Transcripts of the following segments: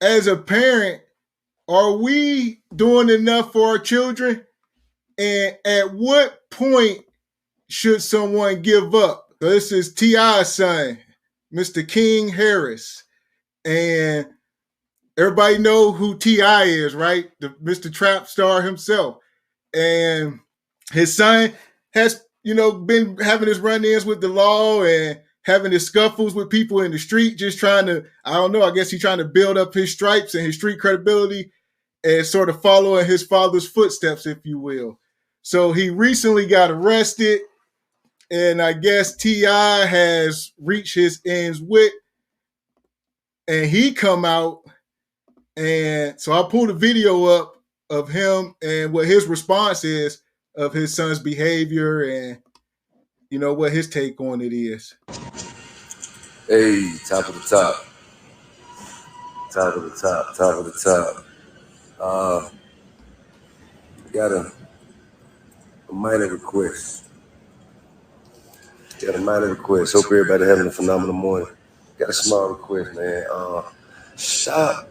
as a parent, are we doing enough for our children? And at what point should someone give up? So this is T.I.'s son, Mr. King Harris. And everybody know who T.I. is, right? The Mr. Trap star himself. And his son has, been having his run-ins with the law and having his scuffles with people in the street, just trying to, I don't know, I guess he's trying to build up his stripes and his street credibility and sort of following his father's footsteps, if you will. So he recently got arrested, and I guess T.I. has reached his ends with, and he come out, and so I pulled a video up of him and what his response is of his son's behavior and, what his take on it is. Hey, top of the top. Top of the top, top of the top. Got a minor request. Hope everybody having a phenomenal morning. Got a small request, man. Stop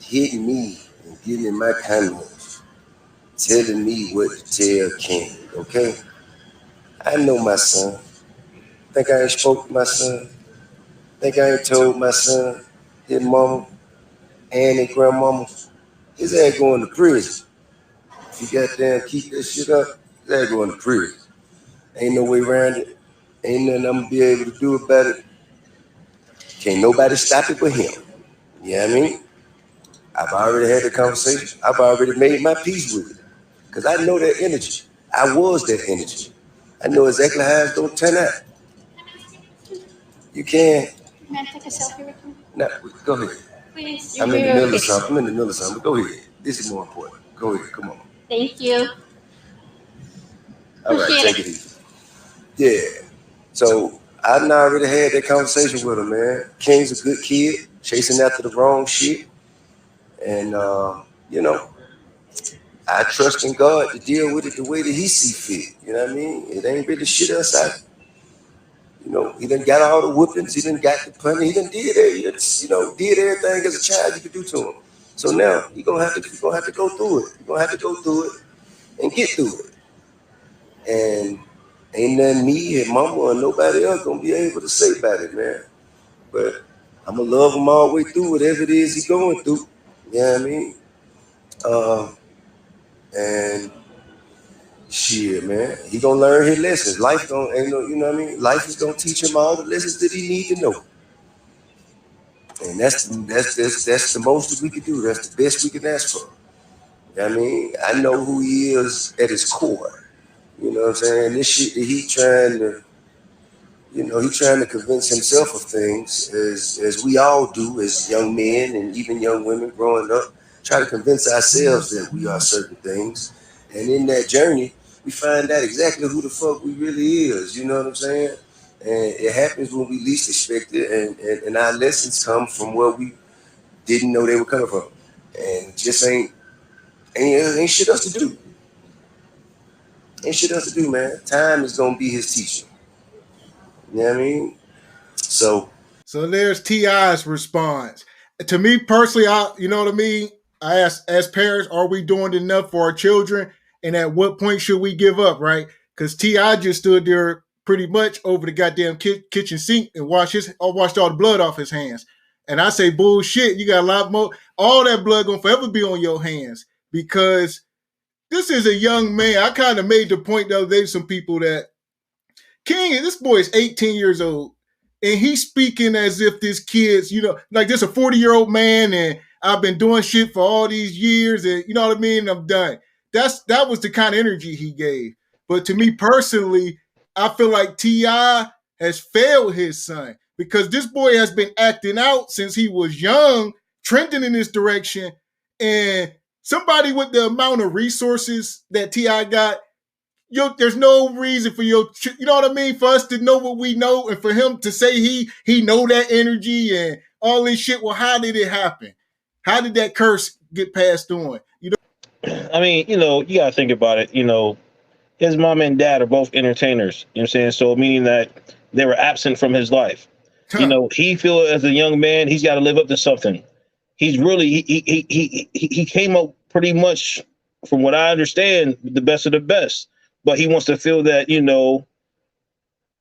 hitting me and giving me my comments, telling me what to tell King, okay? I know my son. Think I ain't spoke to my son? Think I ain't told my son, his mama, and his grandmama, his ass going to prison. If you goddamn keep that shit up, his ass going to prison. Ain't no way around it. Ain't nothing I'm gonna be able to do about it. Can't nobody stop it but him. You know what I mean? I've already had the conversation. I've already made my peace with it. Because I know that energy. I was that energy. I know exactly how it's gonna turn out. You can. May I take a selfie with you? No, go ahead. Please. I'm in the middle of something. Go ahead. This is more important. Go ahead. Come on. Thank you. All right, take it easy. Yeah. So I done already had that conversation with him, man. King's a good kid, chasing after the wrong shit. And, I trust in God to deal with it the way that he see fit. You know what I mean? It ain't really shit outside. He done got all the whoopings. He done got the punishment. He done did it. Did everything as a child you could do to him. So now you're gonna have to go through it. You're gonna have to go through it and get through it. And ain't nothing me and mama or nobody else gonna be able to say about it, man. But I'm gonna love him all the way through whatever it is he's going through. You know what I mean? And shit, man, he gonna learn his lessons. Life Life is gonna teach him all the lessons that he need to know. And that's the most that we can do. That's the best we can ask for. You know what I mean? I know who he is at his core. You know what I'm saying? This shit that he trying to convince himself of things, as we all do as young men and even young women growing up, try to convince ourselves that we are certain things. And in that journey, we find out exactly who the fuck we really is. You know what I'm saying? And it happens when we least expect it, and our lessons come from where we didn't know they were coming from. And just ain't shit else to do. Ain't shit else to do, man. Time is gonna be his teacher. You know what I mean? So there's T.I.'s response. To me personally, you know what I mean? I ask, as parents, are we doing enough for our children? And at what point should we give up, right? Because T.I. just stood there pretty much over the goddamn kitchen sink and washed all the blood off his hands. And I say, bullshit, you got a lot more. All that blood gonna forever be on your hands, because this is a young man. I kind of made the point the other day to some people that this boy is 18 years old, and he's speaking as if this kid's, like this a 40-year-old man, and I've been doing shit for all these years, and you know what I mean? I'm done. That was the kind of energy he gave. But to me personally, I feel like T.I. has failed his son, because this boy has been acting out since he was young, trending in this direction, and somebody with the amount of resources that T.I. got, there's no reason for you know what I mean, for us to know what we know, and for him to say he know that energy and all this shit. Well, how did it happen? How did that curse get passed on? I mean, you gotta think about it. His mom and dad are both entertainers. You know what I'm saying? So meaning that they were absent from his life. He feel as a young man, he's got to live up to something. he's really he came up pretty much, from what I understand, the best of the best. But he wants to feel that,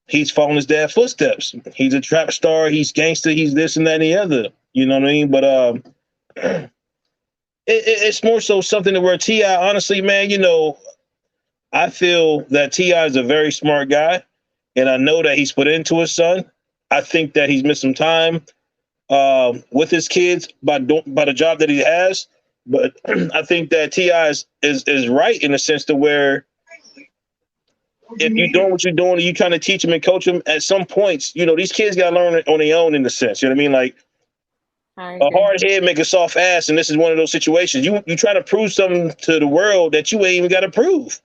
he's following his dad's footsteps. He's a trap star. He's gangster. He's this and that and the other. You know what I mean? But it's more so something to where Ti, honestly, man, I feel that Ti is a very smart guy, and I know that he's put into his son. I think that he's missed some time with his kids by the job that he has. But I think that Ti is right in the sense to where if you're doing what you're doing and you kind of teach them and coach them, at some points, these kids got to learn it on their own in a sense. You know what I mean? Like, a hard head make a soft ass, and this is one of those situations. You try to prove something to the world that you ain't even got to prove.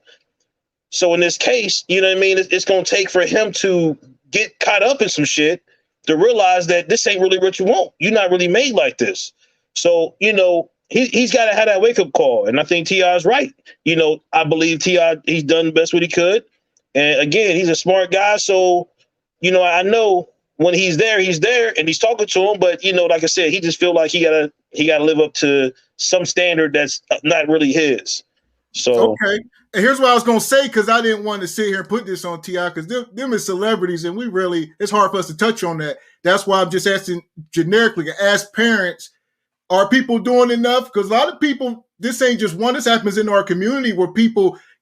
So in this case, you know what I mean? It's going to take for him to get caught up in some shit to realize that this ain't really what you want. You're not really made like this. So, he's got to have that wake-up call. And I think T.I. is right. I believe T.I., he's done the best what he could. And again, he's a smart guy. So, I know when he's there and he's talking to him. But, like I said, he just feel like he gotta live up to some standard that's not really his. So okay. And here's what I was gonna say, because I didn't want to sit here and put this on Ti, because them is celebrities, and it's hard for us to touch on that. That's why I'm just asking generically, as parents, are people doing enough? Because a lot of people, this ain't just one. This happens in our community where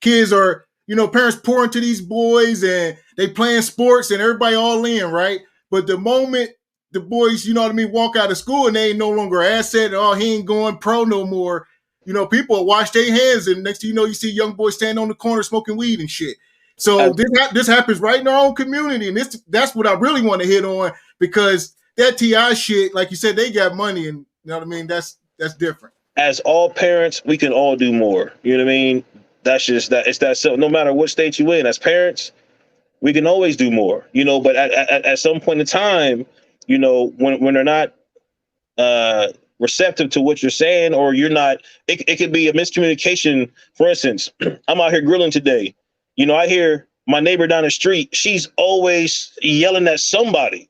kids are, parents pour into these boys and they playing sports and everybody all in, right? But the moment the boys, walk out of school and they ain't no longer an asset, he ain't going pro no more. People will wash their hands, and next thing you know, you see young boys standing on the corner smoking weed and shit. So this happens right in our own community, and that's what I really want to hit on, because that Ti shit, like you said, they got money, and you know what I mean. That's different. as all parents, we can all do more. You know what I mean? That's just that. It's that simple. No matter what state you in, as parents, we can always do more. But at some point in time, when they're not receptive to what you're saying, or you're not, it could be a miscommunication. For instance, I'm out here grilling today. I hear my neighbor down the street. She's always yelling at somebody.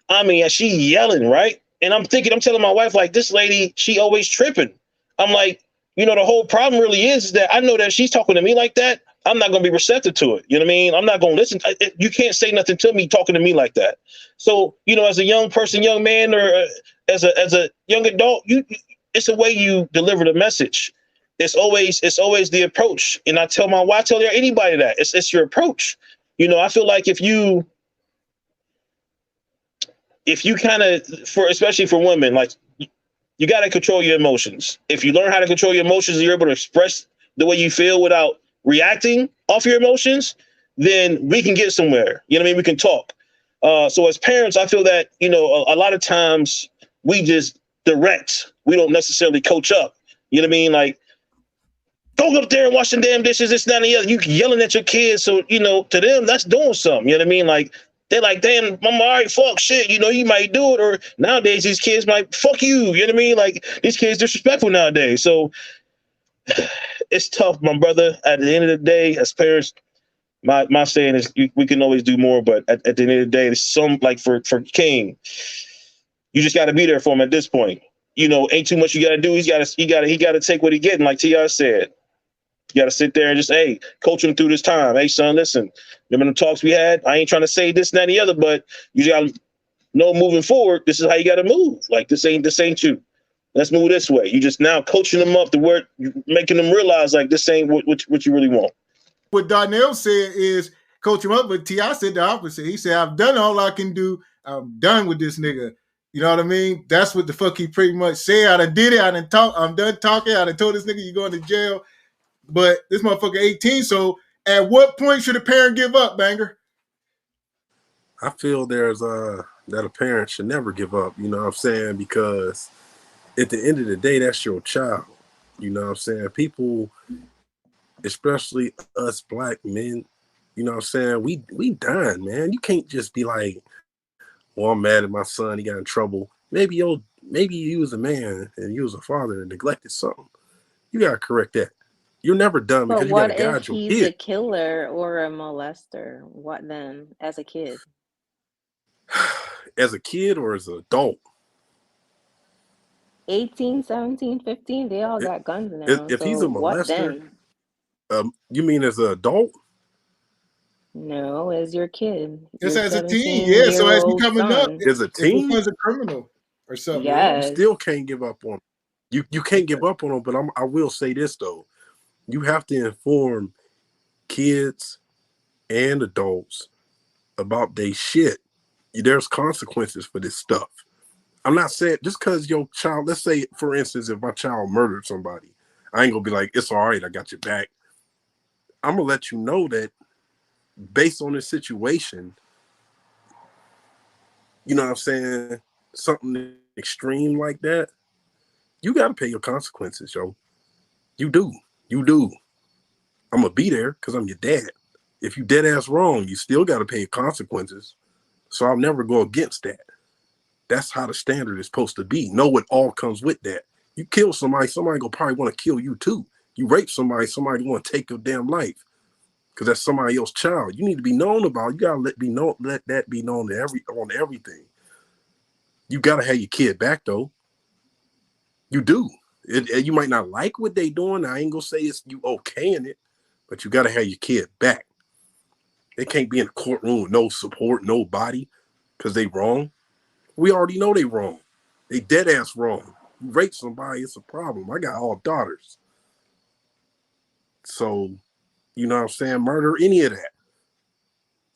I mean, she yelling, right? And I'm telling my wife, like, this lady, she always tripping. I'm like, the whole problem really is that I know that she's talking to me like that. I'm not going to be receptive to it. You know what I mean? I'm not going to listen. You can't say nothing to me talking to me like that. So, as a young person, young man, or as a young adult, it's the way you deliver the message. It's always the approach. And I tell anybody that it's your approach. I feel like if you kind of, especially for women, like, you got to control your emotions. If you learn how to control your emotions, you're able to express the way you feel without reacting off your emotions, then we can get somewhere. You know what I mean? We can talk. So as parents, I feel that, a lot of times we just direct. We don't necessarily coach up. You know what I mean? Like, go up there and wash the damn dishes, this, that, and the other. You yelling at your kids. So, to them, that's doing something. You know what I mean? Like, they're like, damn, mama, all right, fuck, shit. You might do it. Or nowadays, these kids might, fuck you. You know what I mean? Like, these kids disrespectful nowadays. So it's tough, my brother. At the end of the day, as parents, my saying is we can always do more. But at the end of the day, there's some, like, for King, you just got to be there for him at this point. Ain't too much you got to do. He got to take what he getting, like T.I. said. You got to sit there and just, hey, coach him through this time. Hey, son, listen, remember the talks we had? I ain't trying to say this and that and the other, but you got to know moving forward, this is how you got to move. Like, this ain't you. Let's move this way. You just now coaching them up to where you're making them realize, like, this ain't what you really want. What Donnell said is coach him up, but T.I. said the opposite. He said, I've done all I can do. I'm done with this nigga. You know what I mean? That's what the fuck he pretty much said. I done did it. I done talk. I'm done talking. I done told this nigga you going to jail. But this motherfucker 18. So at what point should a parent give up, Banger? I feel that a parent should never give up, you know what I'm saying? Because at the end of the day, that's your child. You know what I'm saying? People, especially us black men, you know what I'm saying? We dying, man. You can't just be like, well, I'm mad at my son, he got in trouble. Maybe you was a man and you was a father and neglected something. You gotta correct that. You're never done But because you what gotta if guide your he's a kid. killer or a molester? What then, as a kid? As a kid or as an adult? 18, 17, 15, they all If, got guns now. if he's So a what molester, then? you mean as an adult? No, as your kid, It's your as a teen, 17 yeah. So year as he old coming up, son. As a if it teen, was a criminal or something, yeah. you Yes. still can't give up on him. You can't give up on him, but I will say this though. You have to inform kids and adults about they shit. There's consequences for this stuff. I'm not saying just because your child, let's say, for instance, if my child murdered somebody, I ain't gonna be like, it's all right, I got your back. I'm gonna let you know that based on the situation, you know what I'm saying, something extreme like that, you gotta pay your consequences, yo. You do. You do. I'm gonna be there because I'm your dad. If you dead ass wrong, you still gotta pay consequences. So I'll never go against that. That's how the standard is supposed to be. Know what all comes with that. You kill somebody, somebody gonna probably want to kill you too. You rape somebody, somebody want to take your damn life because that's somebody else's child. You need to be known about. You gotta let that be known to on everything. You gotta have your kid back though. You do. You might not like what they doing. I ain't gonna say it's you okaying it, but you gotta have your kid back. They can't be in a courtroom with no support, nobody, because they wrong. We already know they wrong. They dead ass wrong. You rape somebody, it's a problem. I got all daughters. So, you know what I'm saying? Murder, any of that.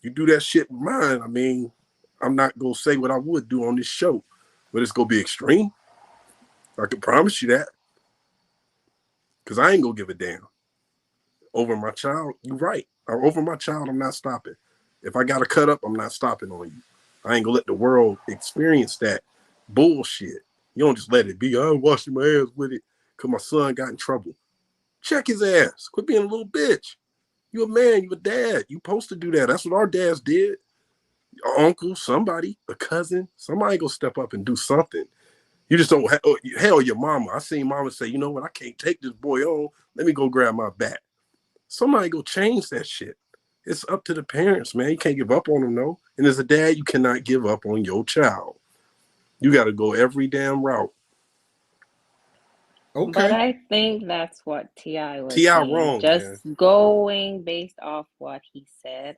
You do that shit with mine, I mean, I'm not going to say what I would do on this show, but it's going to be extreme. I can promise you that. Because I ain't going to give a damn. Over my child, you're right. Over my child, I'm not stopping. If I got to cut up, I'm not stopping on you. I ain't going to let the world experience that bullshit. You don't just let it be. I'm washing my hands with it because my son got in trouble. Check his ass. Quit being a little bitch. You a man. You a dad. You supposed to do that. That's what our dads did. Your uncle, somebody, a cousin, somebody go step up and do something. You just don't. Hell, your mama. I seen mama say, you know what? I can't take this boy on. Let me go grab my bat. Somebody go change that shit. It's up to the parents, man. You can't give up on them, no. And as a dad, you cannot give up on your child. You got to go every damn route. But Okay. I think that's what T.I. was T.I. saying. wrong, Just man. going based off what he said.